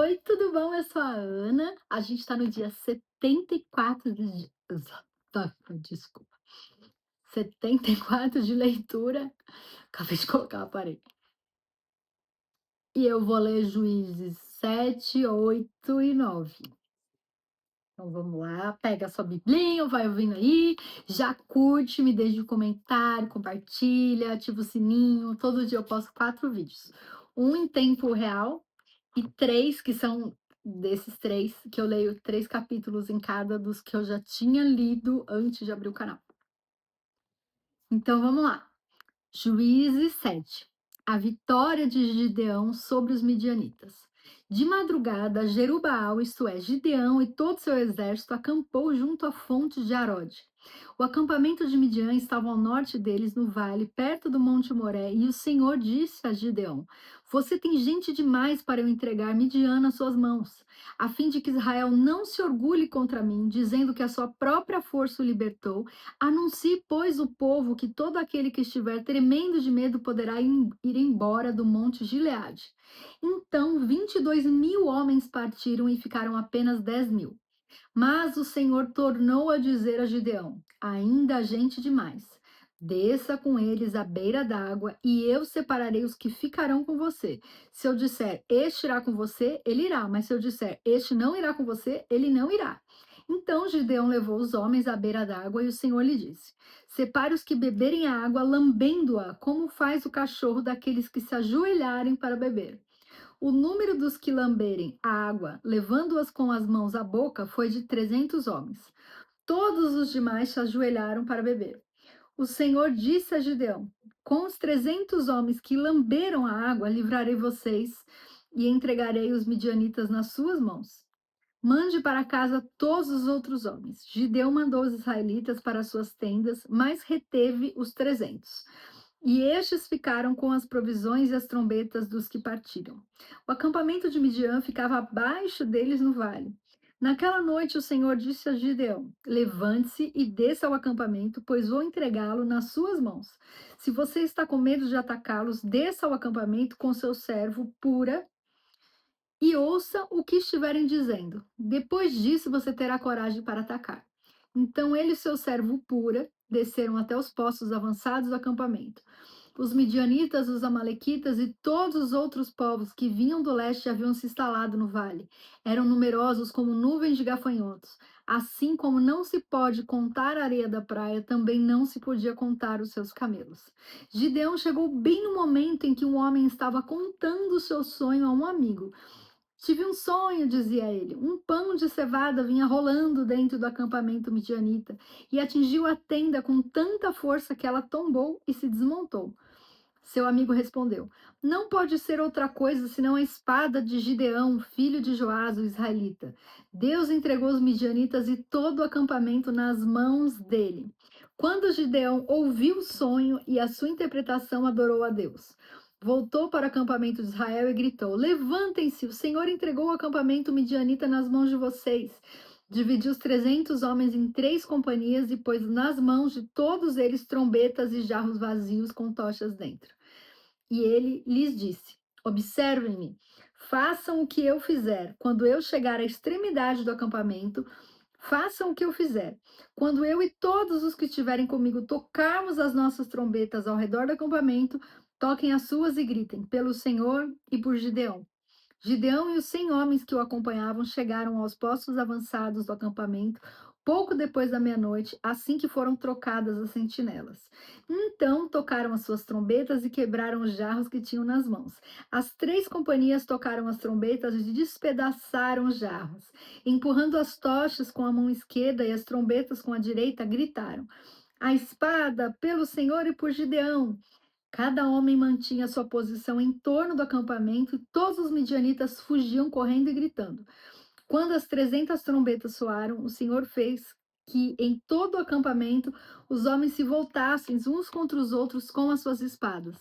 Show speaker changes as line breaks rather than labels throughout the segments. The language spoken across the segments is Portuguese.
Oi, tudo bom? Eu sou a Ana. A gente está no dia 74 desculpa, 74 de leitura. Acabei de colocar, parei. E eu vou ler Juízes 7, 8 e 9. Então vamos lá, pega a sua biblinha, vai ouvindo aí, já curte, me deixa um comentário, compartilha, ativa o sininho. Todo dia eu posto 4 vídeos. Um em tempo real e 3 que são desses 3 que eu leio 3 capítulos em cada dos que eu já tinha lido antes de abrir o canal. Então vamos lá. Juízes 7. A vitória de Gideão sobre os midianitas. De madrugada, Jerubaal, isto é, Gideão e todo seu exército acampou junto à fonte de Arode. O acampamento de Midian estava ao norte deles, no vale, perto do Monte Moré, e o Senhor disse a Gideão: Você tem gente demais para eu entregar Midian nas suas mãos, a fim de que Israel não se orgulhe contra mim, dizendo que a sua própria força o libertou. Anuncie, pois, o povo que todo aquele que estiver tremendo de medo poderá ir embora do monte Gileade. Então 22.000 homens partiram e ficaram apenas 10.000. Mas o Senhor tornou a dizer a Gideão: Ainda há gente demais. Desça com eles à beira d'água, e eu separarei os que ficarão com você. Se eu disser, este irá com você, ele irá. Mas se eu disser, este não irá com você, ele não irá. Então Gideão levou os homens à beira d'água, e o Senhor lhe disse: Separe os que beberem a água, lambendo-a, como faz o cachorro daqueles que se ajoelharem para beber. O número dos que lamberem a água, levando-as com as mãos à boca, foi de 300 homens. Todos os demais se ajoelharam para beber. O Senhor disse a Gideão: Com os 300 homens que lamberam a água, livrarei vocês e entregarei os midianitas nas suas mãos. Mande para casa todos os outros homens. Gideão mandou os israelitas para suas tendas, mas reteve os 300. E estes ficaram com as provisões e as trombetas dos que partiram. O acampamento de Midian ficava abaixo deles no vale. Naquela noite o Senhor disse a Gideão: Levante-se e desça ao acampamento, pois vou entregá-lo nas suas mãos. Se você está com medo de atacá-los, desça ao acampamento com seu servo Pura e ouça o que estiverem dizendo. Depois disso você terá coragem para atacar. Então ele e seu servo Pura desceram até os postos avançados do acampamento. Os midianitas, os amalequitas e todos os outros povos que vinham do leste haviam se instalado no vale. Eram numerosos como nuvens de gafanhotos. Assim como não se pode contar a areia da praia, também não se podia contar os seus camelos. Gideão chegou bem no momento em que um homem estava contando o seu sonho a um amigo. Tive um sonho, dizia ele. Um pão de cevada vinha rolando dentro do acampamento midianita e atingiu a tenda com tanta força que ela tombou e se desmontou. Seu amigo respondeu: Não pode ser outra coisa senão a espada de Gideão, filho de Joás, o israelita. Deus entregou os midianitas e todo o acampamento nas mãos dele. Quando Gideão ouviu o sonho e a sua interpretação, adorou a Deus. Voltou para o acampamento de Israel e gritou: Levantem-se, o Senhor entregou o acampamento midianita nas mãos de vocês. Dividiu os 300 homens em 3 companhias e pôs nas mãos de todos eles trombetas e jarros vazios com tochas dentro. E ele lhes disse: Observem-me, façam o que eu fizer. Quando eu chegar à extremidade do acampamento, façam o que eu fizer. Quando eu e todos os que estiverem comigo tocarmos as nossas trombetas ao redor do acampamento, toquem as suas e gritem: Pelo Senhor e por Gideão. Gideão e os 100 homens que o acompanhavam chegaram aos postos avançados do acampamento pouco depois da meia-noite, assim que foram trocadas as sentinelas. Então tocaram as suas trombetas e quebraram os jarros que tinham nas mãos. As 3 companhias tocaram as trombetas e despedaçaram os jarros. Empurrando as tochas com a mão esquerda e as trombetas com a direita, gritaram: A espada, pelo Senhor e por Gideão! Cada homem mantinha sua posição em torno do acampamento e todos os midianitas fugiam correndo e gritando. Quando as 300 trombetas soaram, o Senhor fez que em todo o acampamento os homens se voltassem uns contra os outros com as suas espadas.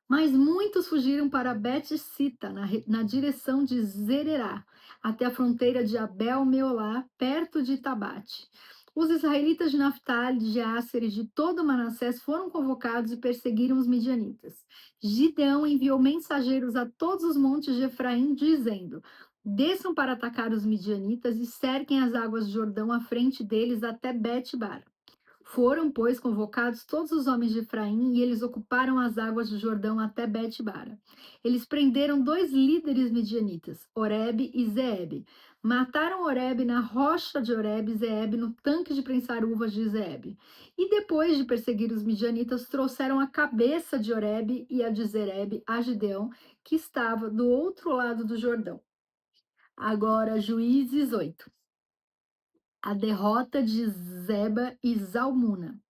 Mas muitos fugiram para Bet-sita, na direção de Zererá, até a fronteira de Abel-meolá, perto de Tabate. Os israelitas de Naftali, de Asser e de todo Manassés foram convocados e perseguiram os midianitas. Gideão enviou mensageiros a todos os montes de Efraim, dizendo: desçam para atacar os midianitas e cerquem as águas do Jordão à frente deles até Bet-bara. Foram, pois, convocados todos os homens de Efraim, e eles ocuparam as águas do Jordão até Bet-bara. Eles prenderam dois líderes midianitas, Oreb e Zeeb. Mataram Oreb na rocha de Oreb e Zeeb no tanque de prensar uvas de Zeeb. E depois de perseguir os midianitas, trouxeram a cabeça de Oreb e a de Zeeb a Gideão, que estava do outro lado do Jordão. Agora, Juízes 8. A derrota de Zeba e Zalmuna.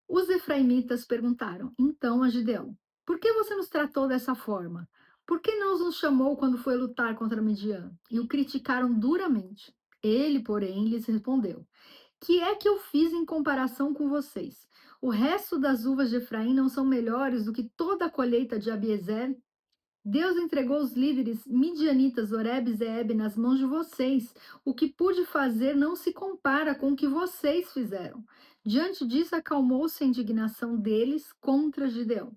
Os efraimitas perguntaram então a Gideão: por que você nos tratou dessa forma? Por que não nos chamou quando foi lutar contra Midian? E o criticaram duramente. Ele, porém, lhes respondeu: que é que eu fiz em comparação com vocês? O resto das uvas de Efraim não são melhores do que toda a colheita de Abiezer? Deus entregou os líderes midianitas Oreb e Zeeb nas mãos de vocês. O que pude fazer não se compara com o que vocês fizeram. Diante disso, acalmou-se a indignação deles contra Gideão.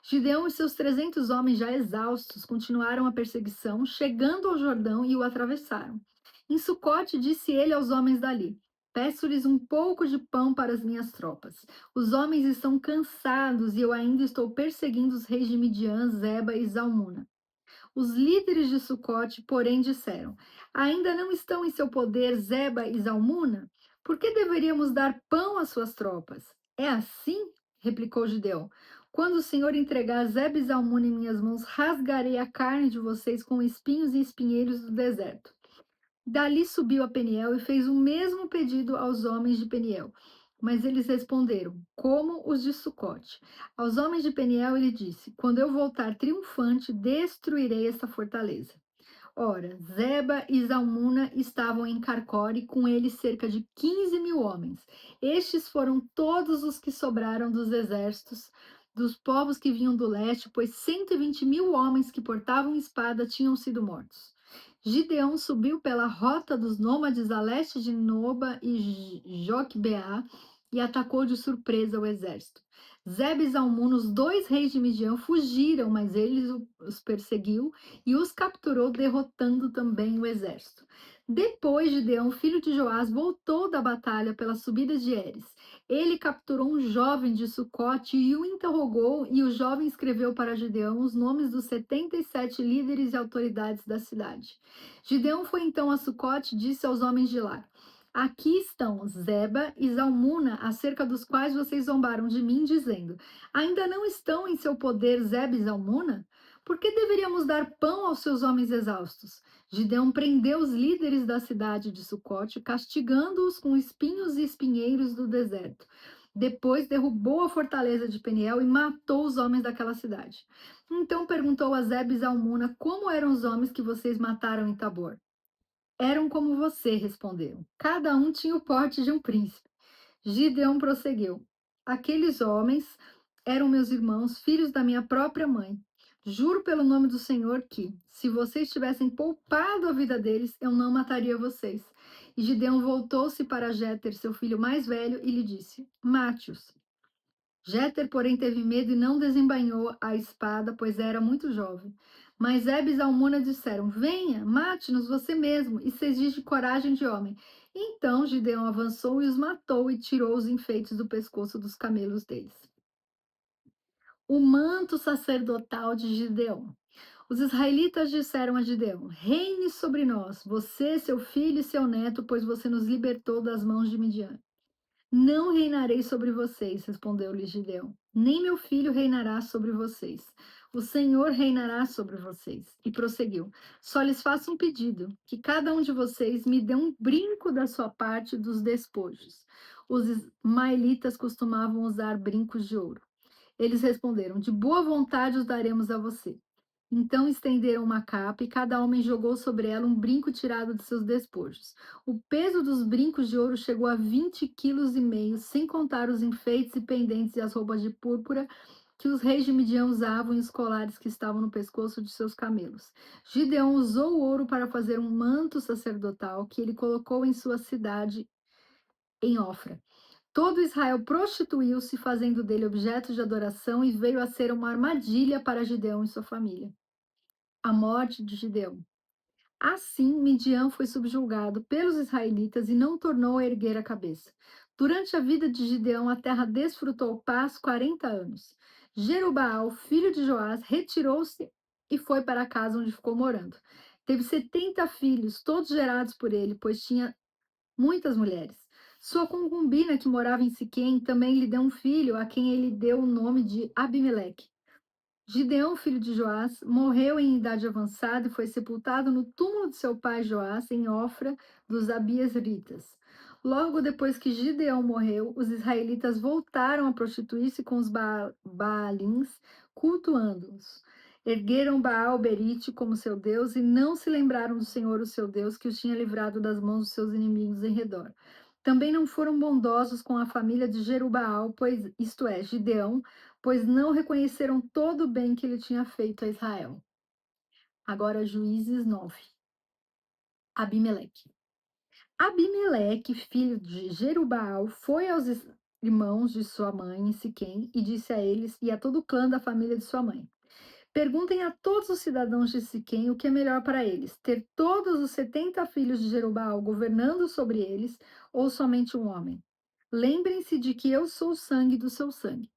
Gideão e seus 300 homens já exaustos continuaram a perseguição, chegando ao Jordão e o atravessaram. Em Sucote, disse ele aos homens dali: peço-lhes um pouco de pão para as minhas tropas. Os homens estão cansados e eu ainda estou perseguindo os reis de Midian, Zeba e Zalmuna. Os líderes de Sucote, porém, disseram: ainda não estão em seu poder Zeba e Zalmuna? Por que deveríamos dar pão às suas tropas? É assim? Replicou Gideão. Quando o Senhor entregar Zeba e Zalmuna em minhas mãos, rasgarei a carne de vocês com espinhos e espinheiros do deserto. Dali subiu a Peniel e fez o mesmo pedido aos homens de Peniel. Mas eles responderam, como os de Sucote. Aos homens de Peniel ele disse: quando eu voltar triunfante, destruirei esta fortaleza. Ora, Zeba e Zalmuna estavam em Carcore, com eles cerca de 15.000 homens. Estes foram todos os que sobraram dos exércitos dos povos que vinham do leste, pois 120.000 homens que portavam espada tinham sido mortos. Gideão subiu pela rota dos nômades a leste de Noba e Joquebeá e atacou de surpresa o exército. Zeb e Zalmuna, os dois reis de Midian, fugiram, mas ele os perseguiu e os capturou, derrotando também o exército. Depois, Gideão, filho de Joás, voltou da batalha pela subida de Eres. Ele capturou um jovem de Sucote e o interrogou, e o jovem escreveu para Gideão os nomes dos 77 líderes e autoridades da cidade. Gideão foi então a Sucote e disse aos homens de lá: aqui estão Zeba e Zalmuna, acerca dos quais vocês zombaram de mim, dizendo: ainda não estão em seu poder Zeba e Zalmuna? Por que deveríamos dar pão aos seus homens exaustos? Gideão prendeu os líderes da cidade de Sucote, castigando-os com espinhos e espinheiros do deserto. Depois derrubou a fortaleza de Peniel e matou os homens daquela cidade. Então perguntou a Zeba e Zalmuna como eram os homens que vocês mataram em Tabor. Eram como você, responderam. Cada um tinha o porte de um príncipe. Gideão prosseguiu: aqueles homens eram meus irmãos, filhos da minha própria mãe. Juro pelo nome do Senhor que, se vocês tivessem poupado a vida deles, eu não mataria vocês. E Gideão voltou-se para Jéter, seu filho mais velho, e lhe disse: mate-os. Jéter, porém, teve medo e não desembainhou a espada, pois era muito jovem. Mas Zeb e Zalmuna disseram: venha, mate-nos você mesmo, e se exige coragem de homem. Então Gideão avançou e os matou e tirou os enfeites do pescoço dos camelos deles. O manto sacerdotal de Gideão. Os israelitas disseram a Gideão: reine sobre nós, você, seu filho e seu neto, pois você nos libertou das mãos de Midian. Não reinarei sobre vocês, respondeu-lhe Gideão. Nem meu filho reinará sobre vocês. O Senhor reinará sobre vocês. E prosseguiu: só lhes faço um pedido, que cada um de vocês me dê um brinco da sua parte dos despojos. Os ismaelitas costumavam usar brincos de ouro. Eles responderam: de boa vontade os daremos a você. Então estenderam uma capa e cada homem jogou sobre ela um brinco tirado de seus despojos. O peso dos brincos de ouro chegou a 20,5 kg, sem contar os enfeites e pendentes e as roupas de púrpura que os reis de Midian usavam e os colares que estavam no pescoço de seus camelos. Gideão usou o ouro para fazer um manto sacerdotal que ele colocou em sua cidade em Ofra. Todo Israel prostituiu-se, fazendo dele objeto de adoração, e veio a ser uma armadilha para Gideão e sua família. A morte de Gideão. Assim, Midian foi subjugado pelos israelitas e não tornou a erguer a cabeça. Durante a vida de Gideão, a terra desfrutou paz 40 anos. Jerubaal, filho de Joás, retirou-se e foi para a casa onde ficou morando. Teve 70 filhos, todos gerados por ele, pois tinha muitas mulheres. Sua concubina, que morava em Siquém, também lhe deu um filho, a quem ele deu o nome de Abimeleque. Gideão, filho de Joás, morreu em idade avançada e foi sepultado no túmulo de seu pai Joás, em Ofra dos Abiesritas. Logo depois que Gideão morreu, os israelitas voltaram a prostituir-se com os Baalins, cultuando-os. Ergueram Baal-berite como seu Deus e não se lembraram do Senhor, o seu Deus, que os tinha livrado das mãos dos seus inimigos em redor. Também não foram bondosos com a família de Jerubaal, pois, isto é, Gideão, pois não reconheceram todo o bem que ele tinha feito a Israel. Agora, Juízes 9. Abimeleque. Abimeleque, filho de Jerubaal, foi aos irmãos de sua mãe em Siquém e disse a eles e a todo o clã da família de sua mãe: Perguntem a todos os cidadãos de Siquém o que é melhor para eles, ter todos os 70 filhos de Jerubaal governando sobre eles, ou somente um homem. Lembrem-se de que eu sou o sangue do seu sangue.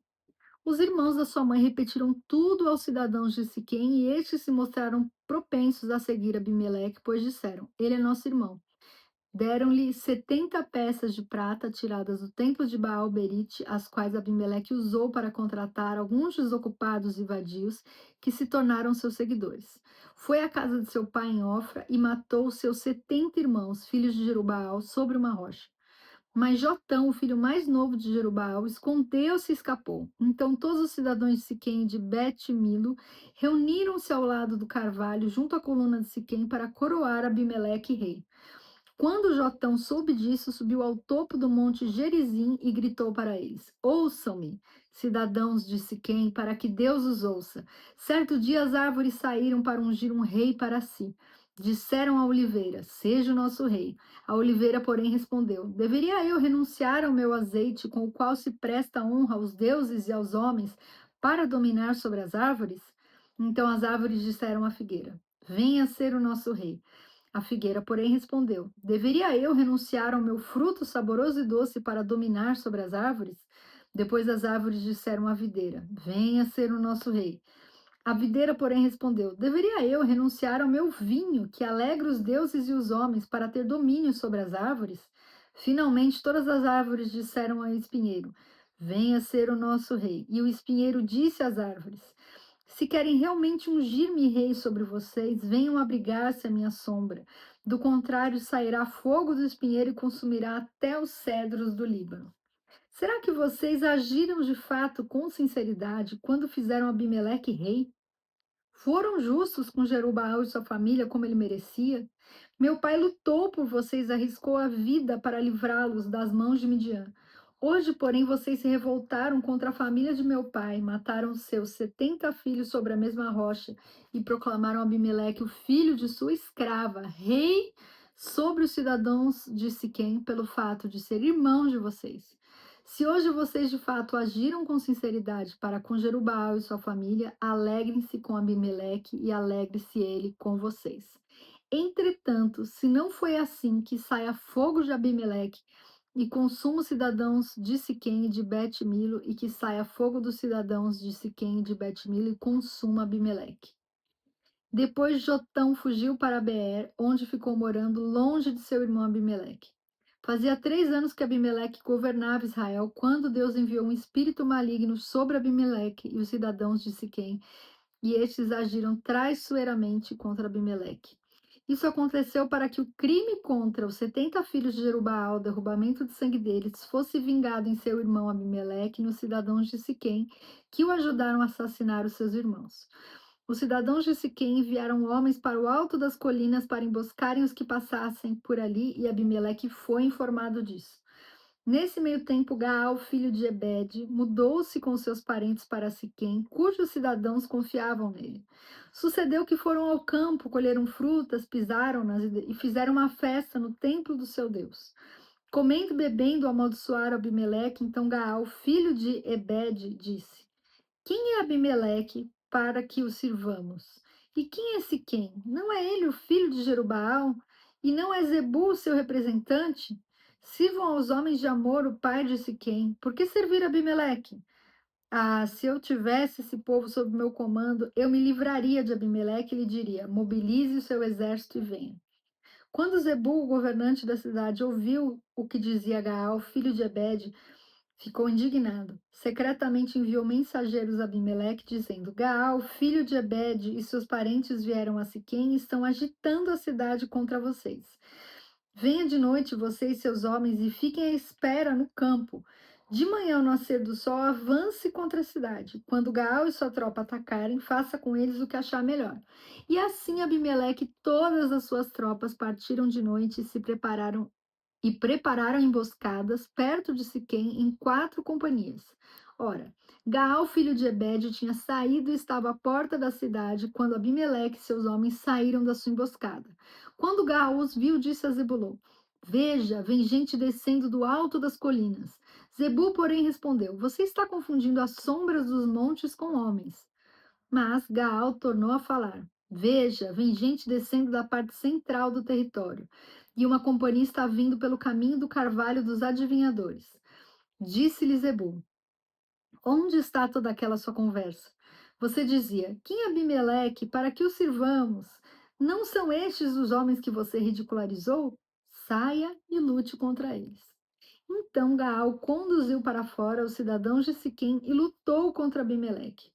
Os irmãos da sua mãe repetiram tudo aos cidadãos de Siquém, e estes se mostraram propensos a seguir Abimeleque, pois disseram: Ele é nosso irmão. Deram-lhe 70 peças de prata tiradas do templo de Baal-berite, as quais Abimeleque usou para contratar alguns desocupados e vadios que se tornaram seus seguidores. Foi à casa de seu pai em Ofra e matou seus 70 irmãos, filhos de Jerubaal, sobre uma rocha. Mas Jotão, o filho mais novo de Jerubaal, escondeu-se e escapou. Então todos os cidadãos de Siquém e de Bet-Milo reuniram-se ao lado do carvalho, junto à coluna de Siquém, para coroar Abimeleque rei. Quando Jotão soube disso, subiu ao topo do monte Gerizim e gritou para eles: Ouçam-me, cidadãos de Siquém, para que Deus os ouça. Certo dia as árvores saíram para ungir um rei para si. Disseram à oliveira: Seja o nosso rei. A oliveira, porém, respondeu: Deveria eu renunciar ao meu azeite, com o qual se presta honra aos deuses e aos homens, para dominar sobre as árvores? Então as árvores disseram à figueira: Venha ser o nosso rei. A figueira, porém, respondeu: Deveria eu renunciar ao meu fruto saboroso e doce para dominar sobre as árvores? Depois as árvores disseram à videira: Venha ser o nosso rei. A videira, porém, respondeu: Deveria eu renunciar ao meu vinho, que alegra os deuses e os homens, para ter domínio sobre as árvores? Finalmente, todas as árvores disseram ao espinheiro: Venha ser o nosso rei. E o espinheiro disse às árvores: Se querem realmente ungir-me rei sobre vocês, venham abrigar-se à minha sombra. Do contrário, sairá fogo do espinheiro e consumirá até os cedros do Líbano. Será que vocês agiram de fato com sinceridade quando fizeram Abimeleque rei? Foram justos com Jerubaal e sua família como ele merecia? Meu pai lutou por vocês, arriscou a vida para livrá-los das mãos de Midian. Hoje, porém, vocês se revoltaram contra a família de meu pai, mataram seus 70 filhos sobre a mesma rocha e proclamaram Abimeleque, o filho de sua escrava, rei sobre os cidadãos de Siquém pelo fato de ser irmão de vocês. Se hoje vocês de fato agiram com sinceridade para com Jerubbaal e sua família, alegrem-se com Abimeleque e alegre-se ele com vocês. Entretanto, se não foi assim, que saia fogo de Abimeleque e consuma os cidadãos de Siquém e de Bet-Milo, e que saia fogo dos cidadãos de Siquém e de Bet-Milo e consuma Abimeleque. Depois Jotão fugiu para Beer, onde ficou morando longe de seu irmão Abimeleque. Fazia 3 anos que Abimeleque governava Israel, quando Deus enviou um espírito maligno sobre Abimeleque e os cidadãos de Siquém, e estes agiram traiçoeiramente contra Abimeleque. Isso aconteceu para que o crime contra os 70 filhos de Jerubbaal, o derrubamento de sangue deles, fosse vingado em seu irmão Abimeleque e nos cidadãos de Siquém, que o ajudaram a assassinar os seus irmãos. Os cidadãos de Siquém enviaram homens para o alto das colinas para emboscarem os que passassem por ali, e Abimeleque foi informado disso. Nesse meio tempo, Gaal, filho de Ebed, mudou-se com seus parentes para Siquém, cujos cidadãos confiavam nele. Sucedeu que foram ao campo, colheram frutas, pisaram-nas e fizeram uma festa no templo do seu Deus. Comendo e bebendo amaldiçoaram Abimeleque, então Gaal, filho de Ebede, disse: Quem é Abimeleque para que o sirvamos? E quem é Siquém? Não é ele o filho de Jerubbaal? E não é Zebu seu representante? Sirvam aos homens de Amor, o pai de Siquém. Por que servir Abimeleque? Ah, se eu tivesse esse povo sob meu comando, eu me livraria de Abimeleque e lhe diria: mobilize o seu exército e venha. Quando Zebu, o governante da cidade, ouviu o que dizia Gaal, filho de Ebede, ficou indignado. Secretamente enviou mensageiros a Abimeleque, dizendo: Gaal, filho de Ebede, e seus parentes vieram a Siquém e estão agitando a cidade contra vocês. Venha de noite, você e seus homens, e fiquem à espera no campo. De manhã, ao nascer do sol, avance contra a cidade. Quando Gaal e sua tropa atacarem, faça com eles o que achar melhor. E assim Abimeleque e todas as suas tropas partiram de noite e prepararam emboscadas perto de Siquém em 4 companhias. Ora, Gaal, filho de Ebede, tinha saído e estava à porta da cidade quando Abimeleque e seus homens saíram da sua emboscada. Quando Gaal os viu, disse a Zebulon: Veja, vem gente descendo do alto das colinas. Zebu, porém, respondeu: Você está confundindo as sombras dos montes com homens. Mas Gaal tornou a falar: Veja, vem gente descendo da parte central do território, e uma companhia está vindo pelo caminho do carvalho dos adivinhadores. Disse-lhe Zebu: Onde está toda aquela sua conversa? Você dizia: Quem é Abimeleque, para que o sirvamos? Não são estes os homens que você ridicularizou? Saia e lute contra eles. Então Gaal conduziu para fora os cidadãos de Siquém e lutou contra Abimeleque.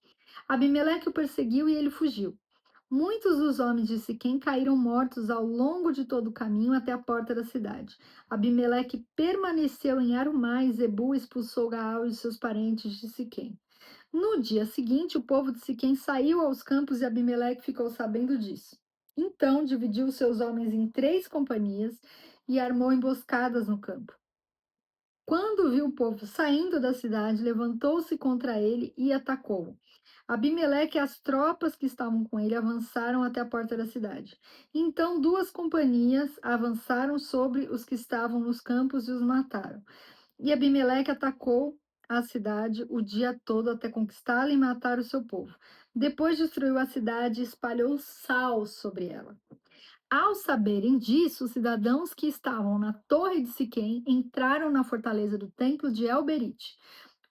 Abimeleque o perseguiu e ele fugiu. Muitos dos homens de Siquém caíram mortos ao longo de todo o caminho até a porta da cidade. Abimeleque permaneceu em Arumá e Zebu expulsou Gaal e seus parentes de Siquém. No dia seguinte, o povo de Siquém saiu aos campos e Abimeleque ficou sabendo disso. Então dividiu seus homens em 3 companhias e armou emboscadas no campo. Quando viu o povo saindo da cidade, levantou-se contra ele e atacou-o. Abimeleque e as tropas que estavam com ele avançaram até a porta da cidade. Então 2 companhias avançaram sobre os que estavam nos campos e os mataram. E Abimeleque atacou a cidade o dia todo até conquistá-la e matar o seu povo. Depois destruiu a cidade e espalhou sal sobre ela. Ao saberem disso, os cidadãos que estavam na torre de Siquém entraram na fortaleza do templo de Elberite.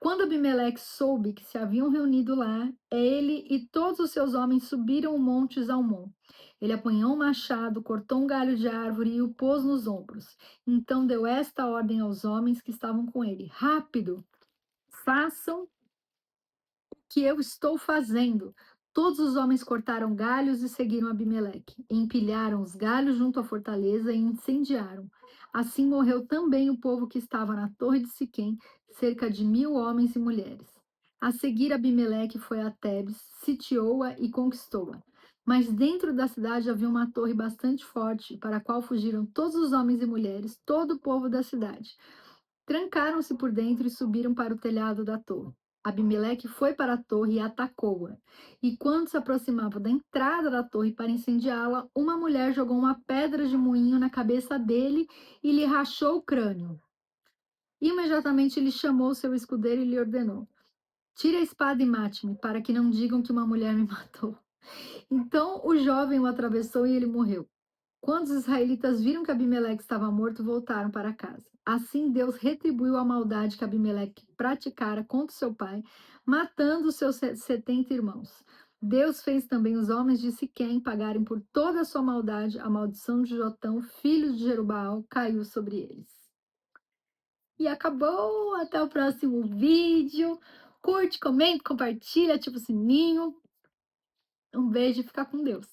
Quando Abimeleque soube que se haviam reunido lá, ele e todos os seus homens subiram o monte Zalmon. Ele apanhou um machado, cortou um galho de árvore e o pôs nos ombros. Então deu esta ordem aos homens que estavam com ele: Rápido, façam que eu estou fazendo. Todos os homens cortaram galhos e seguiram Abimeleque. Empilharam os galhos junto à fortaleza e incendiaram. Assim morreu também o povo que estava na torre de Siquém, cerca de 1.000 homens e mulheres. A seguir, Abimeleque foi a Tebes, sitiou-a e conquistou-a. Mas dentro da cidade havia uma torre bastante forte, para a qual fugiram todos os homens e mulheres, todo o povo da cidade. Trancaram-se por dentro e subiram para o telhado da torre. Abimeleque foi para a torre e atacou-a. E quando se aproximava da entrada da torre para incendiá-la, uma mulher jogou uma pedra de moinho na cabeça dele e lhe rachou o crânio. Imediatamente ele chamou seu escudeiro e lhe ordenou: Tire a espada e mate-me, para que não digam que uma mulher me matou. Então o jovem o atravessou e ele morreu. Quando os israelitas viram que Abimeleque estava morto, voltaram para casa. Assim Deus retribuiu a maldade que Abimeleque praticara contra seu pai, matando os seus 70 irmãos. Deus fez também os homens de Siquém pagarem por toda a sua maldade. A maldição de Jotão, filho de Jerubbaal, caiu sobre eles. E acabou. Até o próximo vídeo. Curte, comenta, compartilha, ativa o sininho. Um beijo e fica com Deus.